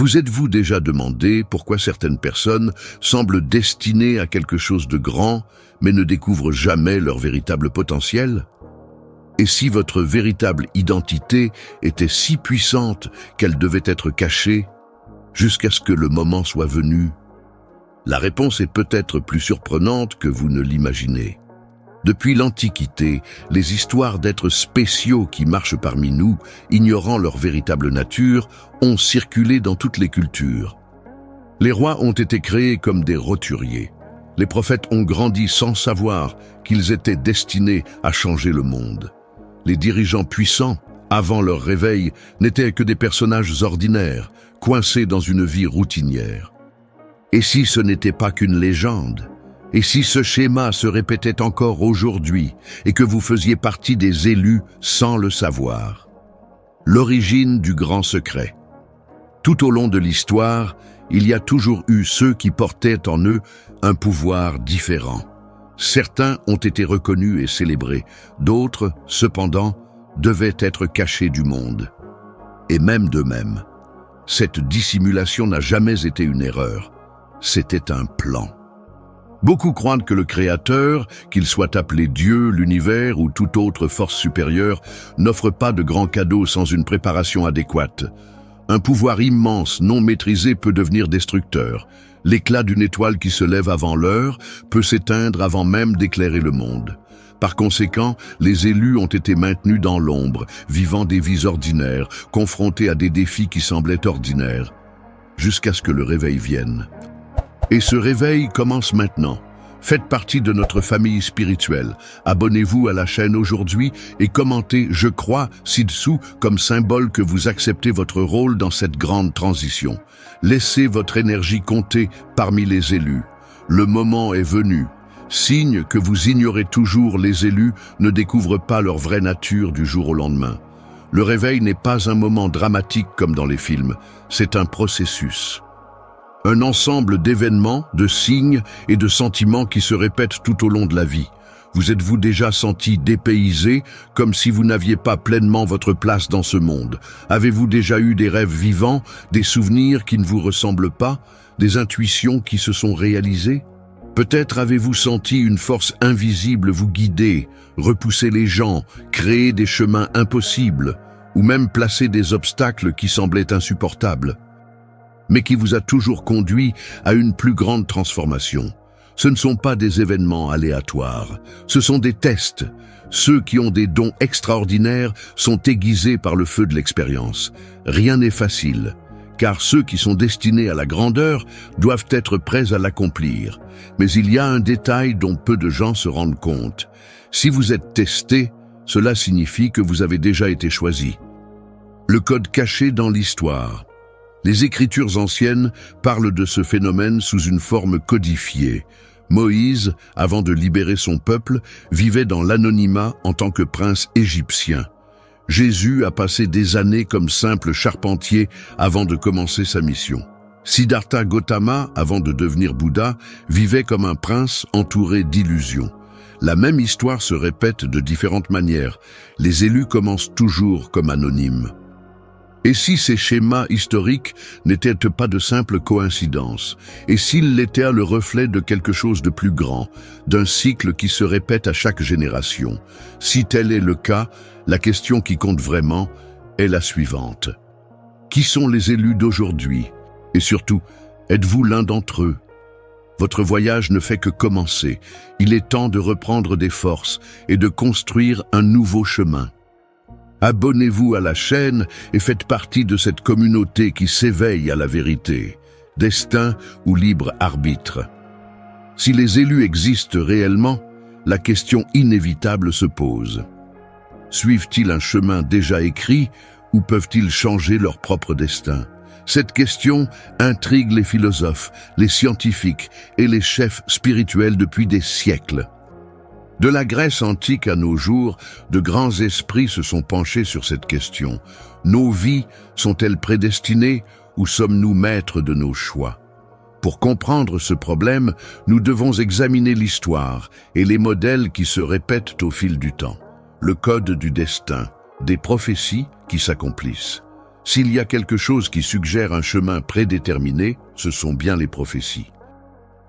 Vous êtes-vous déjà demandé pourquoi certaines personnes semblent destinées à quelque chose de grand, mais ne découvrent jamais leur véritable potentiel? Et si votre véritable identité était si puissante qu'elle devait être cachée, jusqu'à ce que le moment soit venu? La réponse est peut-être plus surprenante que vous ne l'imaginez. Depuis l'Antiquité, les histoires d'êtres spéciaux qui marchent parmi nous, ignorant leur véritable nature, ont circulé dans toutes les cultures. Les rois ont été créés comme des roturiers. Les prophètes ont grandi sans savoir qu'ils étaient destinés à changer le monde. Les dirigeants puissants, avant leur réveil, n'étaient que des personnages ordinaires, coincés dans une vie routinière. Et si ce n'était pas qu'une légende? Et si ce schéma se répétait encore aujourd'hui et que vous faisiez partie des élus sans le savoir? L'origine du grand secret. Tout au long de l'histoire, il y a toujours eu ceux qui portaient en eux un pouvoir différent. Certains ont été reconnus et célébrés, d'autres, cependant, devaient être cachés du monde. Et même d'eux-mêmes. Cette dissimulation n'a jamais été une erreur, c'était un plan. Beaucoup croient que le Créateur, qu'il soit appelé Dieu, l'univers ou toute autre force supérieure, n'offre pas de grands cadeaux sans une préparation adéquate. Un pouvoir immense, non maîtrisé, peut devenir destructeur. L'éclat d'une étoile qui se lève avant l'heure peut s'éteindre avant même d'éclairer le monde. Par conséquent, les élus ont été maintenus dans l'ombre, vivant des vies ordinaires, confrontés à des défis qui semblaient ordinaires, jusqu'à ce que le réveil vienne. Et ce réveil commence maintenant. Faites partie de notre famille spirituelle. Abonnez-vous à la chaîne aujourd'hui et commentez « Je crois » ci-dessous comme symbole que vous acceptez votre rôle dans cette grande transition. Laissez votre énergie compter parmi les élus. Le moment est venu. Signe que vous ignorez toujours, les élus ne découvrent pas leur vraie nature du jour au lendemain. Le réveil n'est pas un moment dramatique comme dans les films, c'est un processus. Un ensemble d'événements, de signes et de sentiments qui se répètent tout au long de la vie. Vous êtes-vous déjà senti dépaysé, comme si vous n'aviez pas pleinement votre place dans ce monde? Avez-vous déjà eu des rêves vivants, des souvenirs qui ne vous ressemblent pas, des intuitions qui se sont réalisées? Peut-être avez-vous senti une force invisible vous guider, repousser les gens, créer des chemins impossibles, ou même placer des obstacles qui semblaient insupportables, mais qui vous a toujours conduit à une plus grande transformation. Ce ne sont pas des événements aléatoires, ce sont des tests. Ceux qui ont des dons extraordinaires sont aiguisés par le feu de l'expérience. Rien n'est facile, car ceux qui sont destinés à la grandeur doivent être prêts à l'accomplir. Mais il y a un détail dont peu de gens se rendent compte. Si vous êtes testé, cela signifie que vous avez déjà été choisi. Le code caché dans l'histoire. Les Écritures anciennes parlent de ce phénomène sous une forme codifiée. Moïse, avant de libérer son peuple, vivait dans l'anonymat en tant que prince égyptien. Jésus a passé des années comme simple charpentier avant de commencer sa mission. Siddhartha Gautama, avant de devenir Bouddha, vivait comme un prince entouré d'illusions. La même histoire se répète de différentes manières. Les élus commencent toujours comme anonymes. Et si ces schémas historiques n'étaient pas de simples coïncidences? Et s'ils l'étaient le reflet de quelque chose de plus grand, d'un cycle qui se répète à chaque génération? Si tel est le cas, la question qui compte vraiment est la suivante. Qui sont les élus d'aujourd'hui? Et surtout, êtes-vous l'un d'entre eux? Votre voyage ne fait que commencer. Il est temps de reprendre des forces et de construire un nouveau chemin. Abonnez-vous à la chaîne et faites partie de cette communauté qui s'éveille à la vérité, destin ou libre arbitre. Si les élus existent réellement, la question inévitable se pose. Suivent-ils un chemin déjà écrit ou peuvent-ils changer leur propre destin? Cette question intrigue les philosophes, les scientifiques et les chefs spirituels depuis des siècles. De la Grèce antique à nos jours, de grands esprits se sont penchés sur cette question. Nos vies sont-elles prédestinées ou sommes-nous maîtres de nos choix? Pour comprendre ce problème, nous devons examiner l'histoire et les modèles qui se répètent au fil du temps. Le code du destin, des prophéties qui s'accomplissent. S'il y a quelque chose qui suggère un chemin prédéterminé, ce sont bien les prophéties.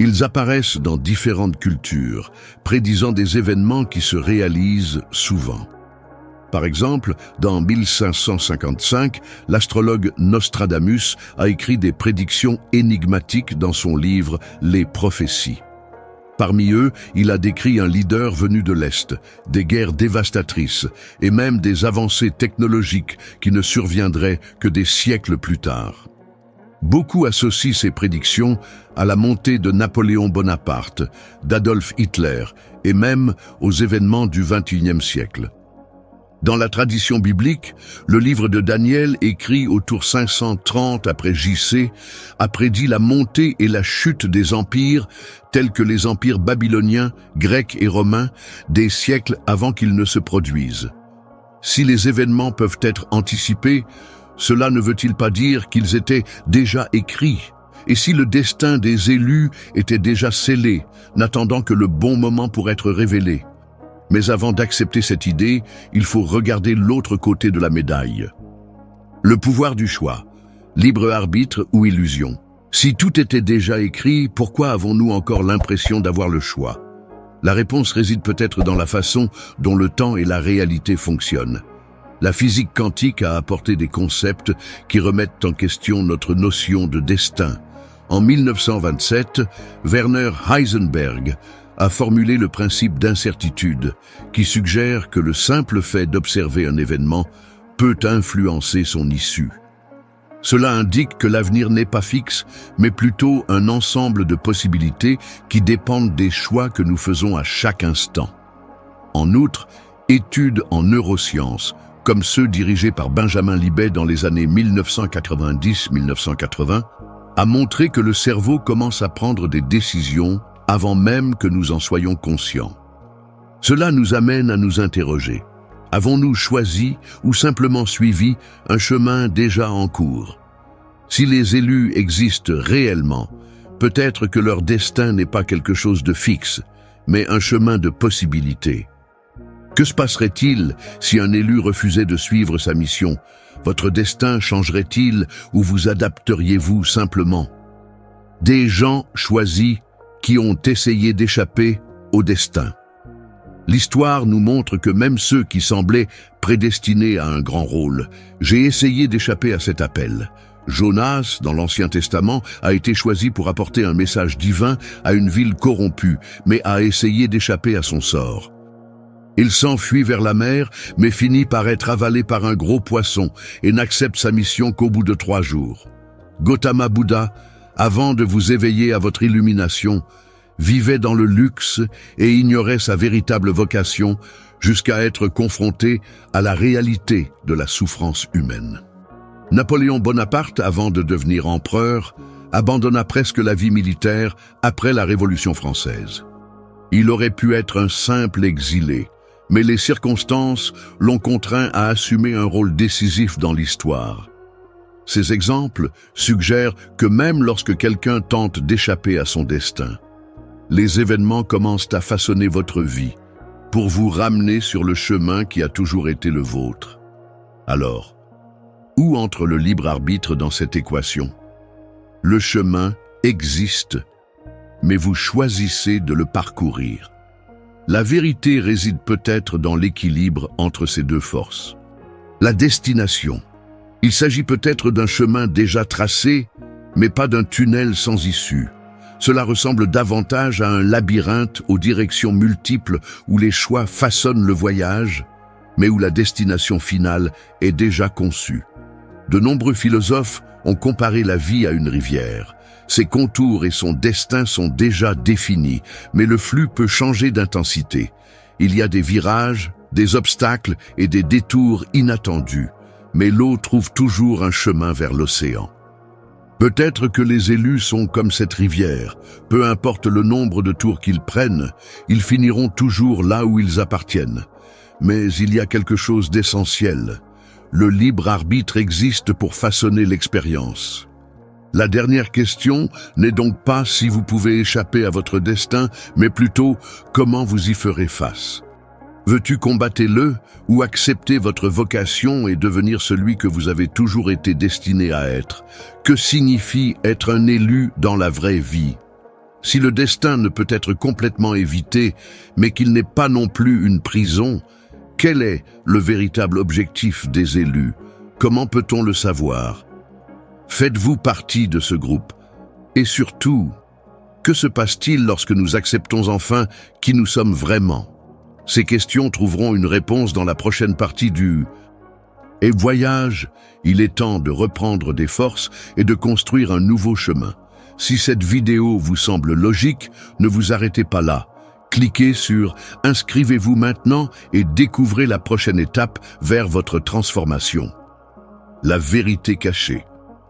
Ils apparaissent dans différentes cultures, prédisant des événements qui se réalisent souvent. Par exemple, dans 1555, l'astrologue Nostradamus a écrit des prédictions énigmatiques dans son livre « Les prophéties ». Parmi eux, il a décrit un leader venu de l'Est, des guerres dévastatrices et même des avancées technologiques qui ne surviendraient que des siècles plus tard. Beaucoup associent ces prédictions à la montée de Napoléon Bonaparte, d'Adolf Hitler et même aux événements du XXIe siècle. Dans la tradition biblique, le livre de Daniel, écrit autour 530 après J.C., a prédit la montée et la chute des empires tels que les empires babyloniens, grecs et romains, des siècles avant qu'ils ne se produisent. Si les événements peuvent être anticipés, cela ne veut-il pas dire qu'ils étaient déjà écrits? Et si le destin des élus était déjà scellé, n'attendant que le bon moment pour être révélé? Mais avant d'accepter cette idée, il faut regarder l'autre côté de la médaille. Le pouvoir du choix, libre arbitre ou illusion. Si tout était déjà écrit, pourquoi avons-nous encore l'impression d'avoir le choix? La réponse réside peut-être dans la façon dont le temps et la réalité fonctionnent. La physique quantique a apporté des concepts qui remettent en question notre notion de destin. En 1927, Werner Heisenberg a formulé le principe d'incertitude, qui suggère que le simple fait d'observer un événement peut influencer son issue. Cela indique que l'avenir n'est pas fixe, mais plutôt un ensemble de possibilités qui dépendent des choix que nous faisons à chaque instant. En outre, études en neurosciences, comme ceux dirigés par Benjamin Libet dans les années 1990-1980, a montré que le cerveau commence à prendre des décisions avant même que nous en soyons conscients. Cela nous amène à nous interroger. Avons-nous choisi ou simplement suivi un chemin déjà en cours? Si les élus existent réellement, peut-être que leur destin n'est pas quelque chose de fixe, mais un chemin de possibilités. Que se passerait-il si un élu refusait de suivre sa mission? Votre destin changerait-il ou vous adapteriez-vous simplement? Des gens choisis qui ont essayé d'échapper au destin. L'histoire nous montre que même ceux qui semblaient prédestinés à un grand rôle, j'ai essayé d'échapper à cet appel. Jonas, dans l'Ancien Testament, a été choisi pour apporter un message divin à une ville corrompue, mais a essayé d'échapper à son sort. Il s'enfuit vers la mer, mais finit par être avalé par un gros poisson et n'accepte sa mission qu'au bout de 3 jours. Gautama Bouddha, avant de vous éveiller à votre illumination, vivait dans le luxe et ignorait sa véritable vocation jusqu'à être confronté à la réalité de la souffrance humaine. Napoléon Bonaparte, avant de devenir empereur, abandonna presque la vie militaire après la Révolution française. Il aurait pu être un simple exilé, mais les circonstances l'ont contraint à assumer un rôle décisif dans l'histoire. Ces exemples suggèrent que même lorsque quelqu'un tente d'échapper à son destin, les événements commencent à façonner votre vie pour vous ramener sur le chemin qui a toujours été le vôtre. Alors, où entre le libre arbitre dans cette équation? Le chemin existe, mais vous choisissez de le parcourir. La vérité réside peut-être dans l'équilibre entre ces deux forces. La destination. Il s'agit peut-être d'un chemin déjà tracé, mais pas d'un tunnel sans issue. Cela ressemble davantage à un labyrinthe aux directions multiples où les choix façonnent le voyage, mais où la destination finale est déjà conçue. De nombreux philosophes ont comparé la vie à une rivière. Ses contours et son destin sont déjà définis, mais le flux peut changer d'intensité. Il y a des virages, des obstacles et des détours inattendus, mais l'eau trouve toujours un chemin vers l'océan. Peut-être que les élus sont comme cette rivière. Peu importe le nombre de tours qu'ils prennent, ils finiront toujours là où ils appartiennent. Mais il y a quelque chose d'essentiel. Le libre arbitre existe pour façonner l'expérience. La dernière question n'est donc pas si vous pouvez échapper à votre destin, mais plutôt comment vous y ferez face. Veux-tu combattre-le ou accepter votre vocation et devenir celui que vous avez toujours été destiné à être? Que signifie être un élu dans la vraie vie? Si le destin ne peut être complètement évité, mais qu'il n'est pas non plus une prison, quel est le véritable objectif des élus? Comment peut-on le savoir? Faites-vous partie de ce groupe? Et surtout, que se passe-t-il lorsque nous acceptons enfin qui nous sommes vraiment? Ces questions trouveront une réponse dans la prochaine partie du Et voyage. Il est temps de reprendre des forces et de construire un nouveau chemin. Si cette vidéo vous semble logique, ne vous arrêtez pas là. Cliquez sur « Inscrivez-vous maintenant » et découvrez la prochaine étape vers votre transformation. La vérité cachée,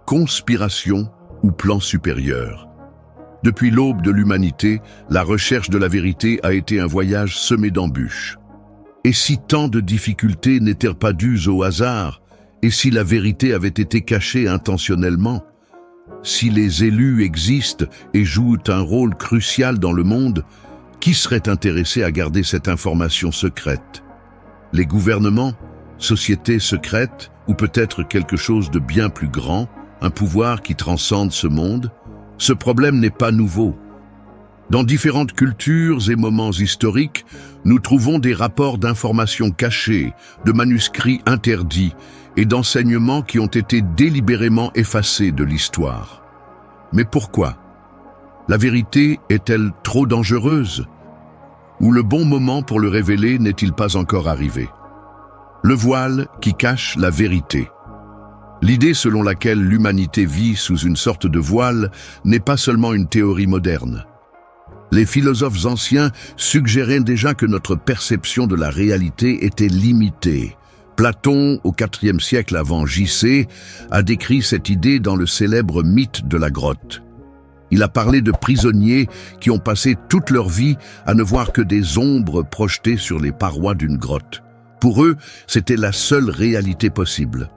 conspiration ou plan supérieur. Depuis l'aube de l'humanité, la recherche de la vérité a été un voyage semé d'embûches. Et si tant de difficultés n'étaient pas dues au hasard, et si la vérité avait été cachée intentionnellement? Si les élus existent et jouent un rôle crucial dans le monde, qui serait intéressé à garder cette information secrète? Les gouvernements, sociétés secrètes, ou peut-être quelque chose de bien plus grand, un pouvoir qui transcende ce monde? Ce problème n'est pas nouveau. Dans différentes cultures et moments historiques, nous trouvons des rapports d'informations cachées, de manuscrits interdits et d'enseignements qui ont été délibérément effacés de l'histoire. Mais pourquoi? La vérité est-elle trop dangereuse? Ou le bon moment pour le révéler n'est-il pas encore arrivé? Le voile qui cache la vérité. L'idée selon laquelle l'humanité vit sous une sorte de voile n'est pas seulement une théorie moderne. Les philosophes anciens suggéraient déjà que notre perception de la réalité était limitée. Platon, au IVe siècle avant J.C., a décrit cette idée dans le célèbre mythe de la grotte. Il a parlé de prisonniers qui ont passé toute leur vie à ne voir que des ombres projetées sur les parois d'une grotte. Pour eux, c'était la seule réalité possible.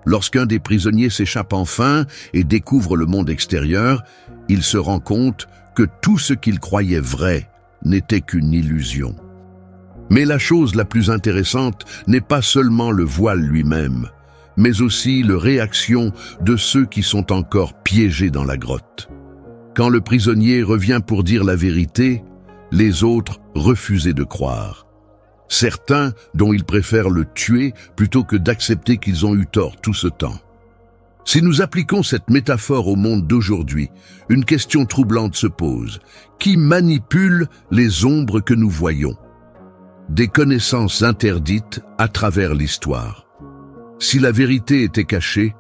Lorsqu'un des prisonniers s'échappe enfin et découvre le monde extérieur, il se rend compte que tout ce qu'il croyait vrai n'était qu'une illusion. Mais la chose la plus intéressante n'est pas seulement le voile lui-même, mais aussi la réaction de ceux qui sont encore piégés dans la grotte. Quand le prisonnier revient pour dire la vérité, les autres refusaient de croire. Certains, dont ils préfèrent le tuer plutôt que d'accepter qu'ils ont eu tort tout ce temps. Si nous appliquons cette métaphore au monde d'aujourd'hui, une question troublante se pose. Qui manipule les ombres que nous voyons? Des connaissances interdites à travers l'histoire. Si la vérité était cachée,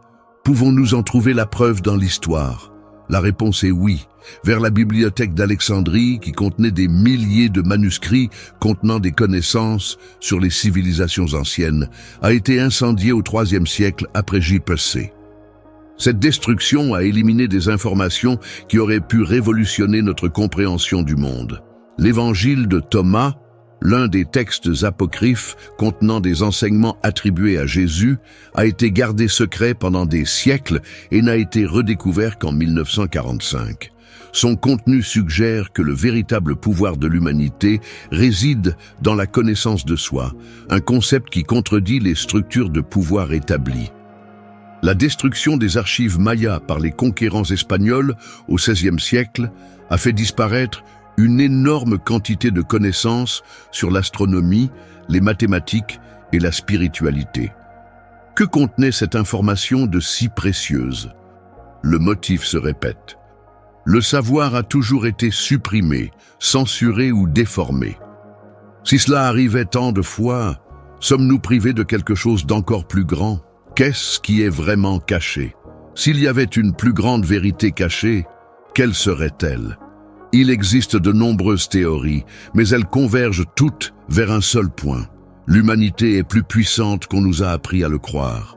pouvons-nous en trouver la preuve dans l'histoire? La réponse est oui. Vers la bibliothèque d'Alexandrie, qui contenait des milliers de manuscrits contenant des connaissances sur les civilisations anciennes, a été incendiée au IIIe siècle après J.P.C. Cette destruction a éliminé des informations qui auraient pu révolutionner notre compréhension du monde. L'évangile de Thomas, l'un des textes apocryphes contenant des enseignements attribués à Jésus, a été gardé secret pendant des siècles et n'a été redécouvert qu'en 1945. Son contenu suggère que le véritable pouvoir de l'humanité réside dans la connaissance de soi, un concept qui contredit les structures de pouvoir établies. La destruction des archives mayas par les conquérants espagnols au XVIe siècle a fait disparaître une énorme quantité de connaissances sur l'astronomie, les mathématiques et la spiritualité. Que contenait cette information de si précieuse? Le motif se répète. Le savoir a toujours été supprimé, censuré ou déformé. Si cela arrivait tant de fois, sommes-nous privés de quelque chose d'encore plus grand? Qu'est-ce qui est vraiment caché? S'il y avait une plus grande vérité cachée, quelle serait-elle? Il existe de nombreuses théories, mais elles convergent toutes vers un seul point. L'humanité est plus puissante qu'on nous a appris à le croire.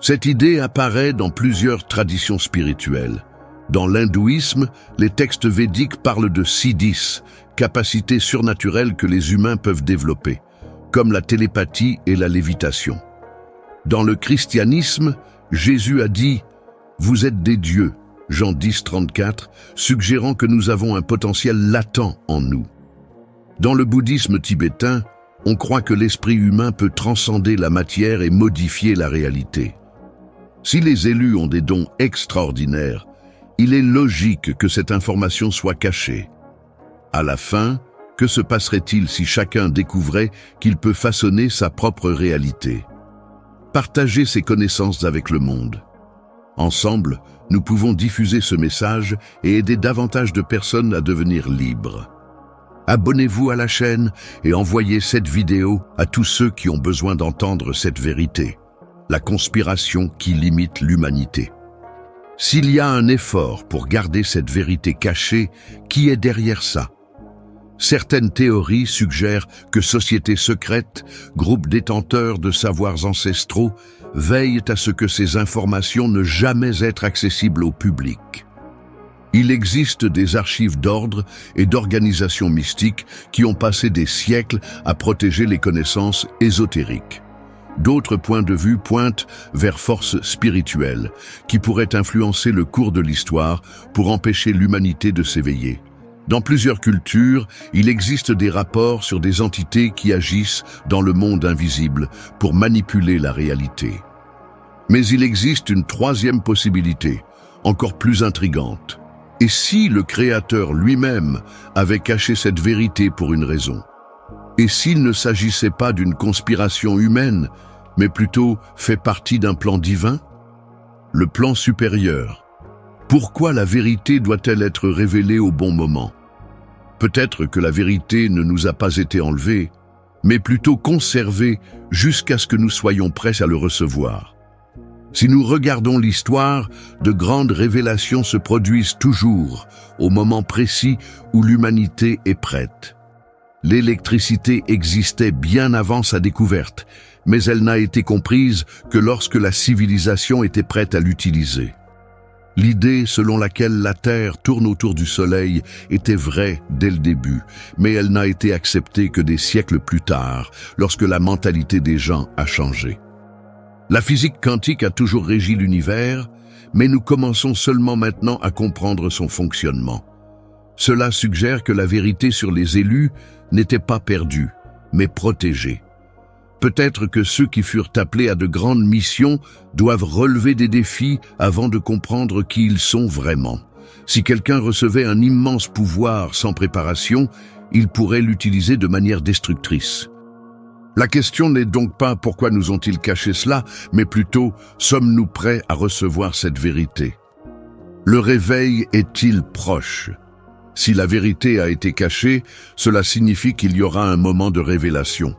Cette idée apparaît dans plusieurs traditions spirituelles. Dans l'hindouisme, les textes védiques parlent de siddhis, capacités surnaturelles que les humains peuvent développer, comme la télépathie et la lévitation. Dans le christianisme, Jésus a dit « Vous êtes des dieux », Jean 10, 34, suggérant que nous avons un potentiel latent en nous. Dans le bouddhisme tibétain, On croit que l'esprit humain peut transcender la matière et modifier la réalité. Si les élus ont des dons extraordinaires, il est logique que cette information soit cachée. À la fin, que se passerait-il si chacun découvrait qu'il peut façonner sa propre réalité? Partager ses connaissances avec le monde. Ensemble, nous pouvons diffuser ce message et aider davantage de personnes à devenir libres. Abonnez-vous à la chaîne et envoyez cette vidéo à tous ceux qui ont besoin d'entendre cette vérité, la conspiration qui limite l'humanité. S'il y a un effort pour garder cette vérité cachée, qui est derrière ça? Certaines théories suggèrent que sociétés secrètes, groupes détenteurs de savoirs ancestraux, veillent à ce que ces informations ne jamais être accessibles au public. Il existe des archives d'ordre et d'organisations mystiques qui ont passé des siècles à protéger les connaissances ésotériques. D'autres points de vue pointent vers forces spirituelles qui pourraient influencer le cours de l'histoire pour empêcher l'humanité de s'éveiller. Dans plusieurs cultures, il existe des rapports sur des entités qui agissent dans le monde invisible pour manipuler la réalité. Mais il existe une troisième possibilité, encore plus intrigante. Et si le Créateur lui-même avait caché cette vérité pour une raison? Et s'il ne s'agissait pas d'une conspiration humaine, mais plutôt fait partie d'un plan divin? Le plan supérieur. Pourquoi la vérité doit-elle être révélée au bon moment? Peut-être que la vérité ne nous a pas été enlevée, mais plutôt conservée jusqu'à ce que nous soyons prêts à le recevoir. Si nous regardons l'histoire, de grandes révélations se produisent toujours au moment précis où l'humanité est prête. L'électricité existait bien avant sa découverte, mais elle n'a été comprise que lorsque la civilisation était prête à l'utiliser. L'idée selon laquelle la Terre tourne autour du Soleil était vraie dès le début, mais elle n'a été acceptée que des siècles plus tard, lorsque la mentalité des gens a changé. La physique quantique a toujours régi l'univers, mais nous commençons seulement maintenant à comprendre son fonctionnement. Cela suggère que la vérité sur les élus n'était pas perdue, mais protégée. Peut-être que ceux qui furent appelés à de grandes missions doivent relever des défis avant de comprendre qui ils sont vraiment. Si quelqu'un recevait un immense pouvoir sans préparation, il pourrait l'utiliser de manière destructrice. La question n'est donc pas pourquoi nous ont-ils caché cela, mais plutôt sommes-nous prêts à recevoir cette vérité? Le réveil est-il proche? Si la vérité a été cachée, cela signifie qu'il y aura un moment de révélation.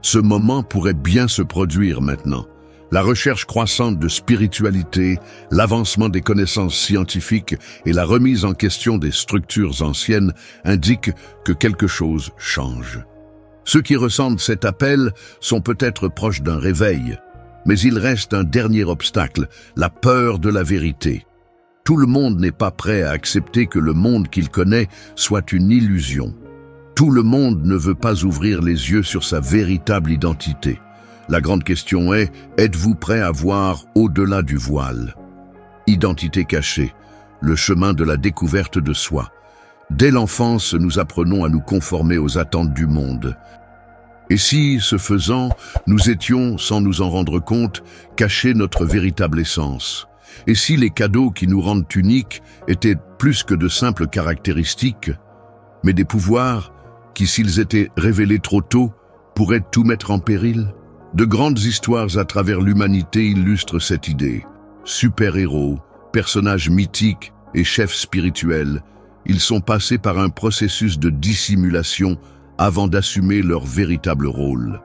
Ce moment pourrait bien se produire maintenant. La recherche croissante de spiritualité, l'avancement des connaissances scientifiques et la remise en question des structures anciennes indiquent que quelque chose change. Ceux qui ressentent cet appel sont peut-être proches d'un réveil, mais il reste un dernier obstacle, la peur de la vérité. Tout le monde n'est pas prêt à accepter que le monde qu'il connaît soit une illusion. Tout le monde ne veut pas ouvrir les yeux sur sa véritable identité. La grande question est, êtes-vous prêt à voir au-delà du voile? Identité cachée, le chemin de la découverte de soi. Dès l'enfance, nous apprenons à nous conformer aux attentes du monde. Et si, ce faisant, nous étions, sans nous en rendre compte, cachés notre véritable essence? Et si les cadeaux qui nous rendent uniques étaient plus que de simples caractéristiques, mais des pouvoirs qui, s'ils étaient révélés trop tôt, pourraient tout mettre en péril? De grandes histoires à travers l'humanité illustrent cette idée. Super-héros, personnages mythiques et chefs spirituels, ils sont passés par un processus de dissimulation avant d'assumer leur véritable rôle.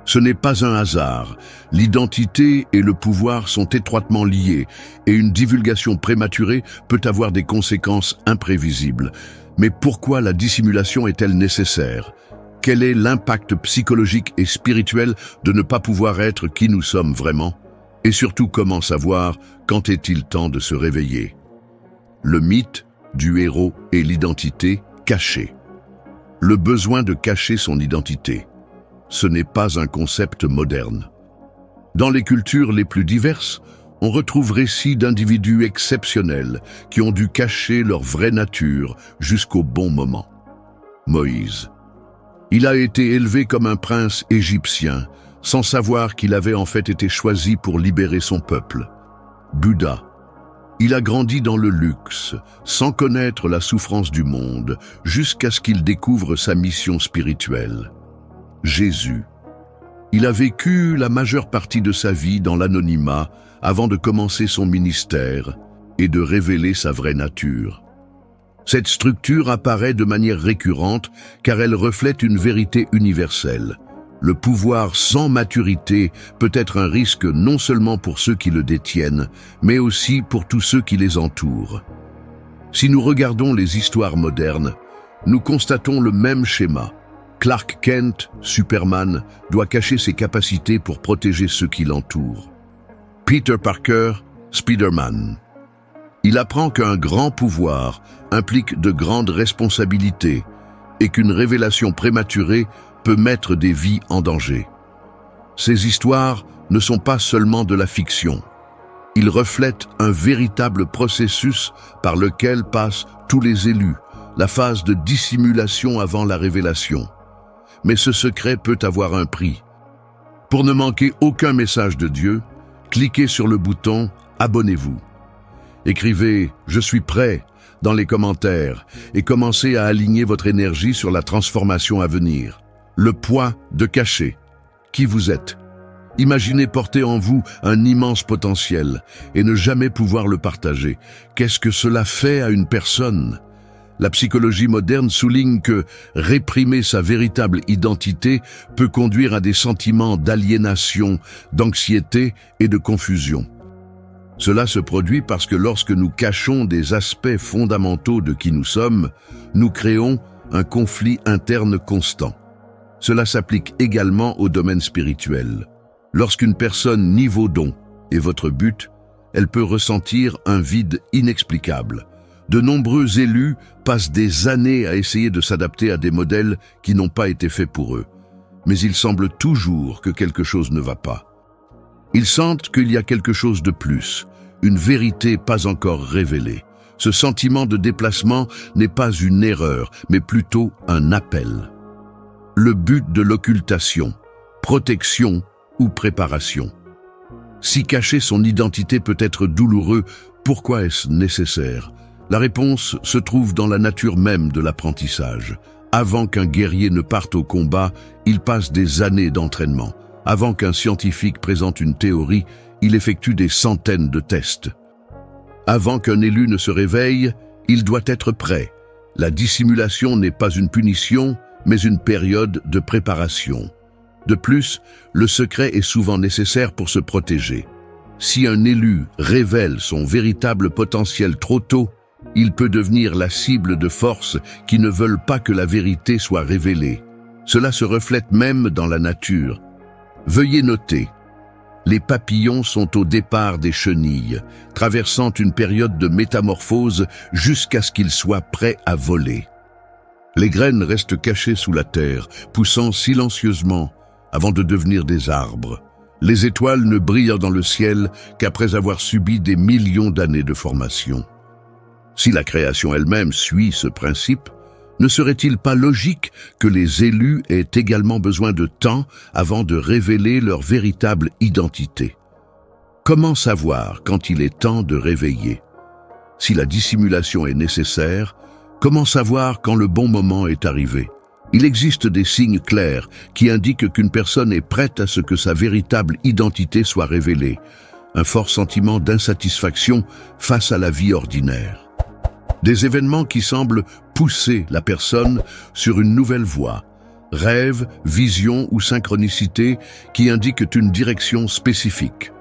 Ce n'est pas un hasard. L'identité et le pouvoir sont étroitement liés et une divulgation prématurée peut avoir des conséquences imprévisibles. Mais pourquoi la dissimulation est-elle nécessaire? Quel est l'impact psychologique et spirituel de ne pas pouvoir être qui nous sommes vraiment? Et surtout, comment savoir quand est-il temps de se réveiller? Le mythe du héros et l'identité cachée. Le besoin de cacher son identité. Ce n'est pas un concept moderne. Dans les cultures les plus diverses, on retrouve récits d'individus exceptionnels qui ont dû cacher leur vraie nature jusqu'au bon moment. Moïse. Il a été élevé comme un prince égyptien, sans savoir qu'il avait en fait été choisi pour libérer son peuple. Bouddha. Il a grandi dans le luxe, sans connaître la souffrance du monde, jusqu'à ce qu'il découvre sa mission spirituelle. Jésus. Il a vécu la majeure partie de sa vie dans l'anonymat avant de commencer son ministère et de révéler sa vraie nature. Cette structure apparaît de manière récurrente car elle reflète une vérité universelle. Le pouvoir sans maturité peut être un risque non seulement pour ceux qui le détiennent, mais aussi pour tous ceux qui les entourent. Si nous regardons les histoires modernes, nous constatons le même schéma. Clark Kent, Superman, doit cacher ses capacités pour protéger ceux qui l'entourent. Peter Parker, Spider-Man. Il apprend qu'un grand pouvoir implique de grandes responsabilités et qu'une révélation prématurée peut mettre des vies en danger. Ces histoires ne sont pas seulement de la fiction. Ils reflètent un véritable processus par lequel passent tous les élus, la phase de dissimulation avant la révélation. Mais ce secret peut avoir un prix. Pour ne manquer aucun message de Dieu, cliquez sur le bouton « Abonnez-vous ». Écrivez « Je suis prêt » dans les commentaires et commencez à aligner votre énergie sur la transformation à venir. Le poids de cacher. Qui vous êtes? Imaginez porter en vous un immense potentiel et ne jamais pouvoir le partager. Qu'est-ce que cela fait à une personne? La psychologie moderne souligne que réprimer sa véritable identité peut conduire à des sentiments d'aliénation, d'anxiété et de confusion. Cela se produit parce que lorsque nous cachons des aspects fondamentaux de qui nous sommes, nous créons un conflit interne constant. Cela s'applique également au domaine spirituel. Lorsqu'une personne nie vos dons et votre but, elle peut ressentir un vide inexplicable. De nombreux élus passent des années à essayer de s'adapter à des modèles qui n'ont pas été faits pour eux. Mais il semble toujours que quelque chose ne va pas. Ils sentent qu'il y a quelque chose de plus, une vérité pas encore révélée. Ce sentiment de déplacement n'est pas une erreur, mais plutôt un appel. Le but de l'occultation, protection ou préparation. Si cacher son identité peut être douloureux, pourquoi est-ce nécessaire? La réponse se trouve dans la nature même de l'apprentissage. Avant qu'un guerrier ne parte au combat, il passe des années d'entraînement. Avant qu'un scientifique présente une théorie, il effectue des centaines de tests. Avant qu'un élu ne se réveille, il doit être prêt. La dissimulation n'est pas une punition, mais une période de préparation. De plus, le secret est souvent nécessaire pour se protéger. Si un élu révèle son véritable potentiel trop tôt, il peut devenir la cible de forces qui ne veulent pas que la vérité soit révélée. Cela se reflète même dans la nature. Veuillez noter, les papillons sont au départ des chenilles, traversant une période de métamorphose jusqu'à ce qu'ils soient prêts à voler. Les graines restent cachées sous la terre, poussant silencieusement avant de devenir des arbres. Les étoiles ne brillent dans le ciel qu'après avoir subi des millions d'années de formation. Si la création elle-même suit ce principe, ne serait-il pas logique que les élus aient également besoin de temps avant de révéler leur véritable identité? Comment savoir quand il est temps de réveiller? Si la dissimulation est nécessaire, comment savoir quand le bon moment est arrivé? Il existe des signes clairs qui indiquent qu'une personne est prête à ce que sa véritable identité soit révélée. Un fort sentiment d'insatisfaction face à la vie ordinaire. Des événements qui semblent pousser la personne sur une nouvelle voie. Rêves, visions ou synchronicités qui indiquent une direction spécifique.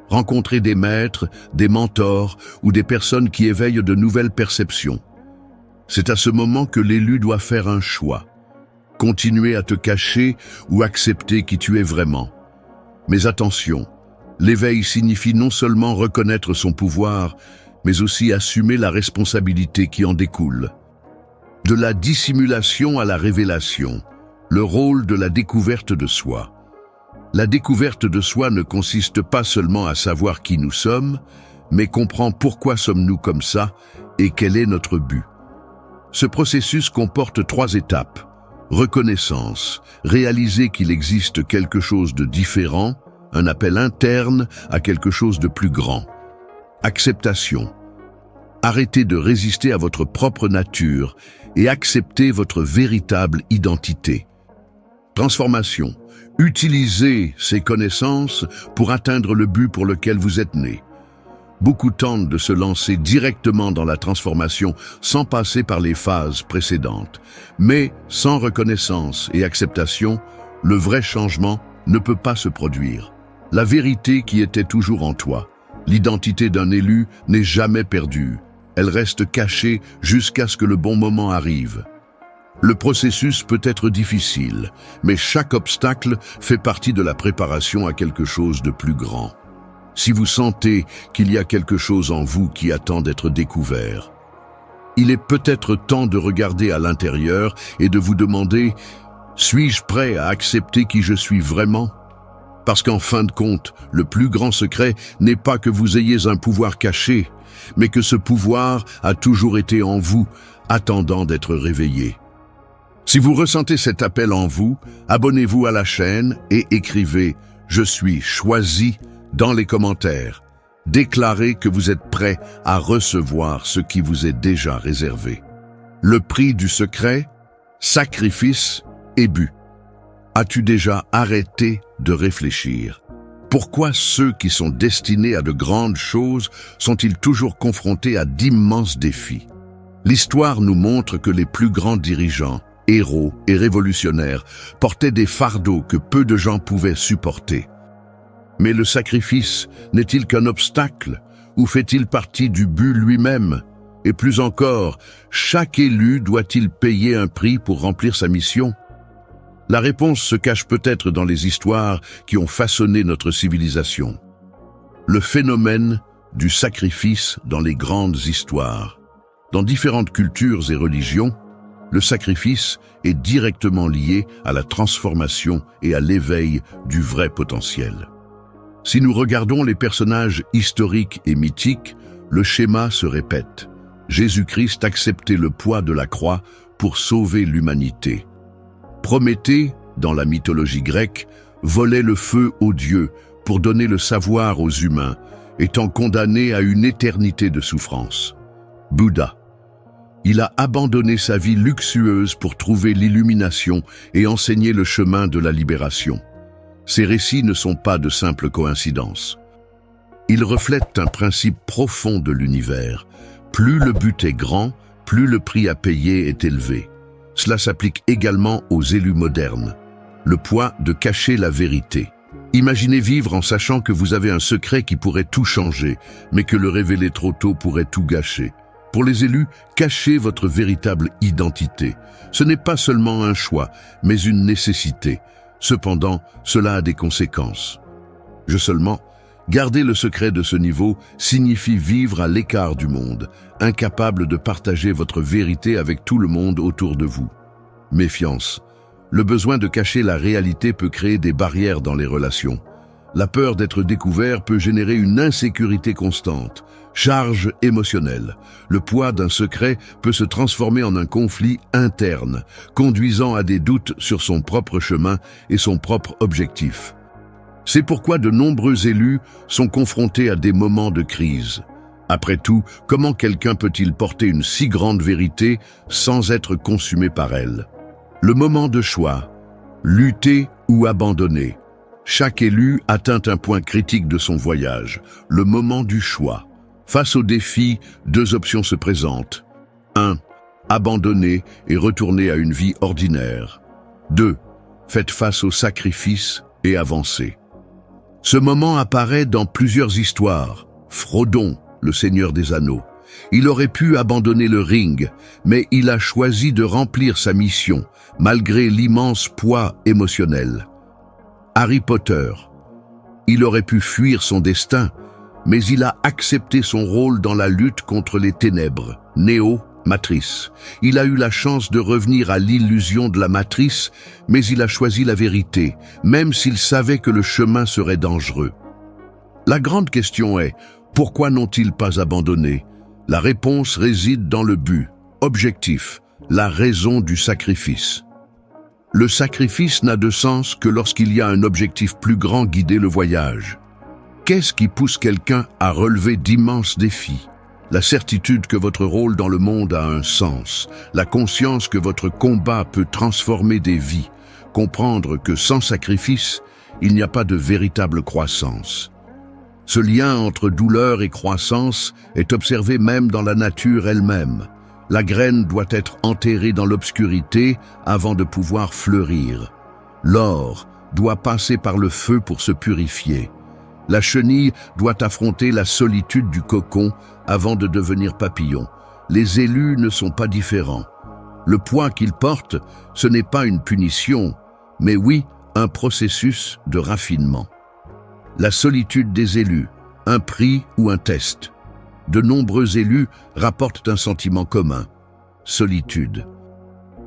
Rencontrer des maîtres, des mentors ou des personnes qui éveillent de nouvelles perceptions. C'est à ce moment que l'élu doit faire un choix. Continuer à te cacher ou accepter qui tu es vraiment. Mais attention, l'éveil signifie non seulement reconnaître son pouvoir, mais aussi assumer la responsabilité qui en découle. De la dissimulation à la révélation, le rôle de la découverte de soi. La découverte de soi ne consiste pas seulement à savoir qui nous sommes, mais comprend pourquoi sommes-nous comme ça et quel est notre but. Ce processus comporte 3 étapes. Reconnaissance, réaliser qu'il existe quelque chose de différent, un appel interne à quelque chose de plus grand. Acceptation. Arrêtez de résister à votre propre nature et acceptez votre véritable identité. Transformation. Utilisez ces connaissances pour atteindre le but pour lequel vous êtes né. Beaucoup tentent de se lancer directement dans la transformation sans passer par les phases précédentes. Mais sans reconnaissance et acceptation, le vrai changement ne peut pas se produire. La vérité qui était toujours en toi, l'identité d'un élu n'est jamais perdue. Elle reste cachée jusqu'à ce que le bon moment arrive. Le processus peut être difficile, mais chaque obstacle fait partie de la préparation à quelque chose de plus grand. Si vous sentez qu'il y a quelque chose en vous qui attend d'être découvert, il est peut-être temps de regarder à l'intérieur et de vous demander « Suis-je prêt à accepter qui je suis vraiment ?» Parce qu'en fin de compte, le plus grand secret n'est pas que vous ayez un pouvoir caché, mais que ce pouvoir a toujours été en vous, attendant d'être réveillé. Si vous ressentez cet appel en vous, abonnez-vous à la chaîne et écrivez « Je suis choisi » dans les commentaires. Déclarez que vous êtes prêt à recevoir ce qui vous est déjà réservé. Le prix du secret, sacrifice et but. As-tu déjà arrêté de réfléchir? Pourquoi ceux qui sont destinés à de grandes choses sont-ils toujours confrontés à d'immenses défis? L'histoire nous montre que les plus grands dirigeants, héros et révolutionnaires portaient des fardeaux que peu de gens pouvaient supporter. Mais le sacrifice n'est-il qu'un obstacle ou fait-il partie du but lui-même? Et plus encore, chaque élu doit-il payer un prix pour remplir sa mission? La réponse se cache peut-être dans les histoires qui ont façonné notre civilisation. Le phénomène du sacrifice dans les grandes histoires. Dans différentes cultures et religions, le sacrifice est directement lié à la transformation et à l'éveil du vrai potentiel. Si nous regardons les personnages historiques et mythiques, le schéma se répète. Jésus-Christ acceptait le poids de la croix pour sauver l'humanité. Prométhée, dans la mythologie grecque, volait le feu aux dieux pour donner le savoir aux humains, étant condamné à une éternité de souffrance. Bouddha. Il a abandonné sa vie luxueuse pour trouver l'illumination et enseigner le chemin de la libération. Ces récits ne sont pas de simples coïncidences. Ils reflètent un principe profond de l'univers. Plus le but est grand, plus le prix à payer est élevé. Cela s'applique également aux élus modernes. Le poids de cacher la vérité. Imaginez vivre en sachant que vous avez un secret qui pourrait tout changer, mais que le révéler trop tôt pourrait tout gâcher. Pour les élus, cachez votre véritable identité. Ce n'est pas seulement un choix, mais une nécessité. Cependant, cela a des conséquences. Garder le secret de ce niveau signifie vivre à l'écart du monde, incapable de partager votre vérité avec tout le monde autour de vous. Méfiance. Le besoin de cacher la réalité peut créer des barrières dans les relations. La peur d'être découvert peut générer une insécurité constante. Charge émotionnelle. Le poids d'un secret peut se transformer en un conflit interne, conduisant à des doutes sur son propre chemin et son propre objectif. C'est pourquoi de nombreux élus sont confrontés à des moments de crise. Après tout, comment quelqu'un peut-il porter une si grande vérité sans être consumé par elle? Le moment de choix. Lutter ou abandonner. Chaque élu atteint un point critique de son voyage, le moment du choix. Face au défi, deux options se présentent. 1. Abandonner et retourner à une vie ordinaire. 2. Faites face au sacrifice et avancez. Ce moment apparaît dans plusieurs histoires. Frodon, le Seigneur des Anneaux. Il aurait pu abandonner le ring, mais il a choisi de remplir sa mission, malgré l'immense poids émotionnel. Harry Potter. Il aurait pu fuir son destin, mais il a accepté son rôle dans la lutte contre les ténèbres. Néo, Matrice. Il a eu la chance de revenir à l'illusion de la matrice, mais il a choisi la vérité, même s'il savait que le chemin serait dangereux. La grande question est, pourquoi n'ont-ils pas abandonné? La réponse réside dans le but, objectif, la raison du sacrifice. Le sacrifice n'a de sens que lorsqu'il y a un objectif plus grand guider le voyage. Qu'est-ce qui pousse quelqu'un à relever d'immenses défis? La certitude que votre rôle dans le monde a un sens, la conscience que votre combat peut transformer des vies, comprendre que sans sacrifice, il n'y a pas de véritable croissance. Ce lien entre douleur et croissance est observé même dans la nature elle-même. La graine doit être enterrée dans l'obscurité avant de pouvoir fleurir. L'or doit passer par le feu pour se purifier. La chenille doit affronter la solitude du cocon avant de devenir papillon. Les élus ne sont pas différents. Le poids qu'ils portent, ce n'est pas une punition, mais oui, un processus de raffinement. La solitude des élus, un prix ou un test. De nombreux élus rapportent un sentiment commun, solitude.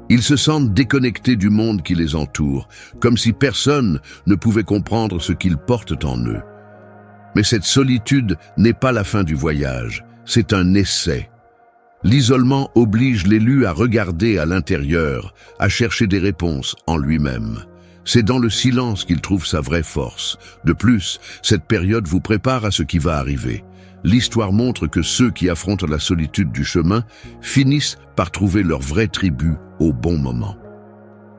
Ils se sentent déconnectés du monde qui les entoure, comme si personne ne pouvait comprendre ce qu'ils portent en eux. Mais cette solitude n'est pas la fin du voyage, c'est un essai. L'isolement oblige l'élu à regarder à l'intérieur, à chercher des réponses en lui-même. C'est dans le silence qu'il trouve sa vraie force. De plus, cette période vous prépare à ce qui va arriver. L'histoire montre que ceux qui affrontent la solitude du chemin finissent par trouver leur vraie tribu au bon moment.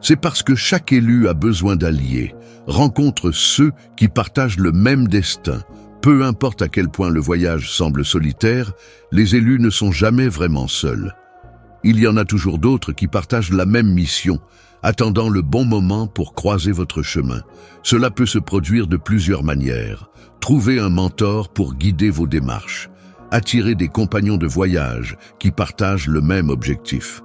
C'est parce que chaque élu a besoin d'alliés, rencontre ceux qui partagent le même destin. Peu importe à quel point le voyage semble solitaire, les élus ne sont jamais vraiment seuls. Il y en a toujours d'autres qui partagent la même mission, attendant le bon moment pour croiser votre chemin. Cela peut se produire de plusieurs manières. Trouvez un mentor pour guider vos démarches. Attirez des compagnons de voyage qui partagent le même objectif.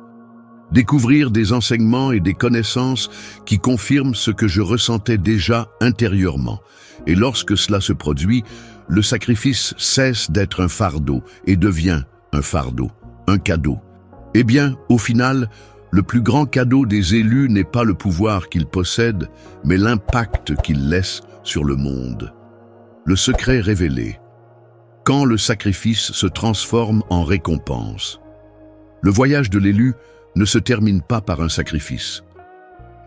Découvrir des enseignements et des connaissances qui confirment ce que je ressentais déjà intérieurement. Et lorsque cela se produit, le sacrifice cesse d'être un fardeau et devient un fardeau, un cadeau. Eh bien, au final, le plus grand cadeau des élus n'est pas le pouvoir qu'ils possèdent, mais l'impact qu'ils laissent sur le monde. Le secret révélé. Quand le sacrifice se transforme en récompense. Le voyage de l'élu ne se termine pas par un sacrifice.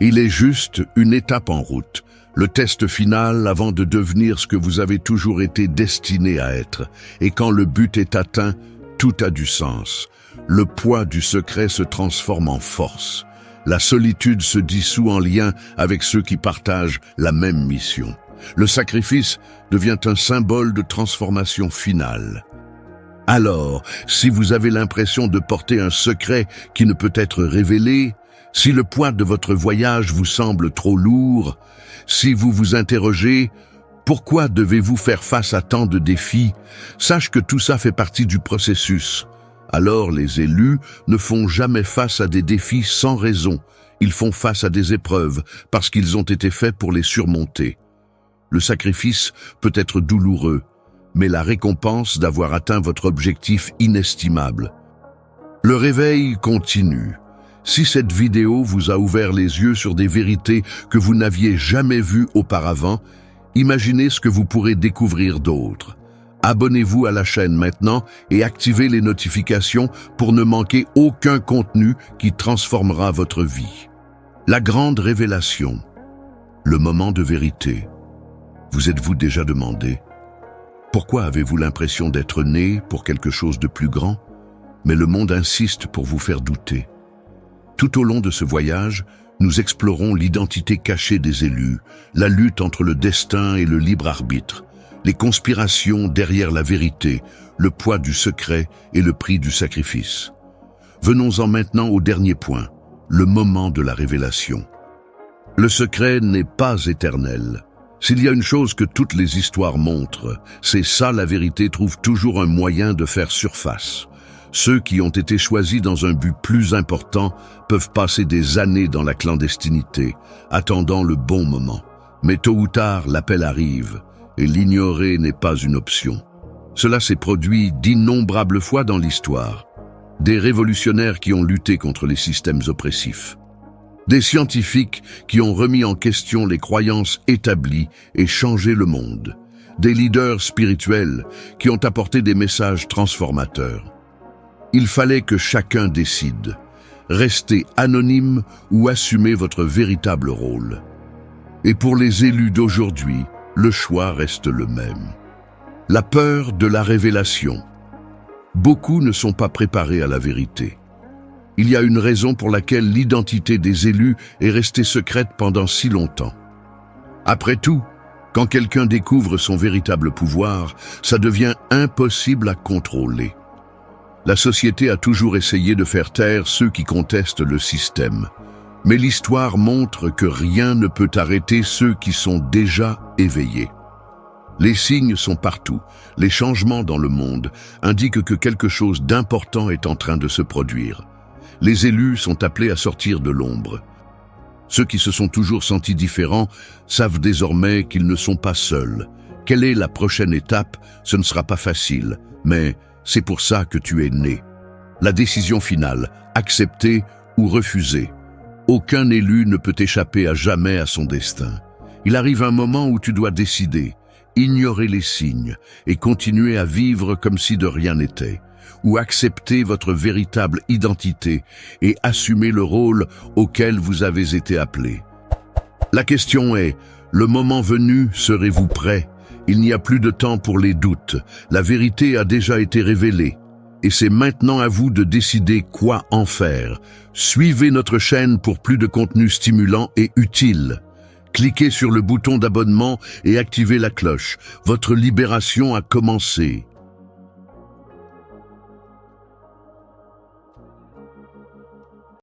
Il est juste une étape en route, le test final avant de devenir ce que vous avez toujours été destiné à être. Et quand le but est atteint, tout a du sens. Le poids du secret se transforme en force. La solitude se dissout en lien avec ceux qui partagent la même mission. Le sacrifice devient un symbole de transformation finale. Alors, si vous avez l'impression de porter un secret qui ne peut être révélé, si le poids de votre voyage vous semble trop lourd, si vous vous interrogez « Pourquoi devez-vous faire face à tant de défis ?» Sache que tout ça fait partie du processus. Alors les élus ne font jamais face à des défis sans raison. Ils font face à des épreuves parce qu'ils ont été faits pour les surmonter. Le sacrifice peut être douloureux, mais la récompense d'avoir atteint votre objectif inestimable. Le réveil continue. Si cette vidéo vous a ouvert les yeux sur des vérités que vous n'aviez jamais vues auparavant, imaginez ce que vous pourrez découvrir d'autres. Abonnez-vous à la chaîne maintenant et activez les notifications pour ne manquer aucun contenu qui transformera votre vie. La grande révélation. Le moment de vérité. Vous êtes-vous déjà demandé? Pourquoi avez-vous l'impression d'être né pour quelque chose de plus grand, mais le monde insiste pour vous faire douter? Tout au long de ce voyage, nous explorons l'identité cachée des élus, la lutte entre le destin et le libre arbitre, les conspirations derrière la vérité, le poids du secret et le prix du sacrifice. Venons-en maintenant au dernier point, le moment de la révélation. Le secret n'est pas éternel. S'il y a une chose que toutes les histoires montrent, c'est ça, la vérité trouve toujours un moyen de faire surface. Ceux qui ont été choisis dans un but plus important peuvent passer des années dans la clandestinité, attendant le bon moment. Mais tôt ou tard, l'appel arrive, et l'ignorer n'est pas une option. Cela s'est produit d'innombrables fois dans l'histoire. Des révolutionnaires qui ont lutté contre les systèmes oppressifs. Des scientifiques qui ont remis en question les croyances établies et changé le monde. Des leaders spirituels qui ont apporté des messages transformateurs. Il fallait que chacun décide. rester anonyme ou assumer votre véritable rôle. Et pour les élus d'aujourd'hui, le choix reste le même. La peur de la révélation. Beaucoup ne sont pas préparés à la vérité. Il y a une raison pour laquelle l'identité des élus est restée secrète pendant si longtemps. Après tout, quand quelqu'un découvre son véritable pouvoir, ça devient impossible à contrôler. La société a toujours essayé de faire taire ceux qui contestent le système. Mais l'histoire montre que rien ne peut arrêter ceux qui sont déjà éveillés. Les signes sont partout. Les changements dans le monde indiquent que quelque chose d'important est en train de se produire. Les élus sont appelés à sortir de l'ombre. Ceux qui se sont toujours sentis différents savent désormais qu'ils ne sont pas seuls. Quelle est la prochaine étape? Ce ne sera pas facile, mais c'est pour ça que tu es né. La décision finale, accepter ou refuser. Aucun élu ne peut échapper à jamais à son destin. Il arrive un moment où tu dois décider, ignorer les signes et continuer à vivre comme si de rien n'était, ou accepter votre véritable identité et assumer le rôle auquel vous avez été appelé. La question est, le moment venu, serez-vous prêt? Il n'y a plus de temps pour les doutes. La vérité a déjà été révélée. Et c'est maintenant à vous de décider quoi en faire. Suivez notre chaîne pour plus de contenu stimulant et utile. Cliquez sur le bouton d'abonnement et activez la cloche. Votre libération a commencé.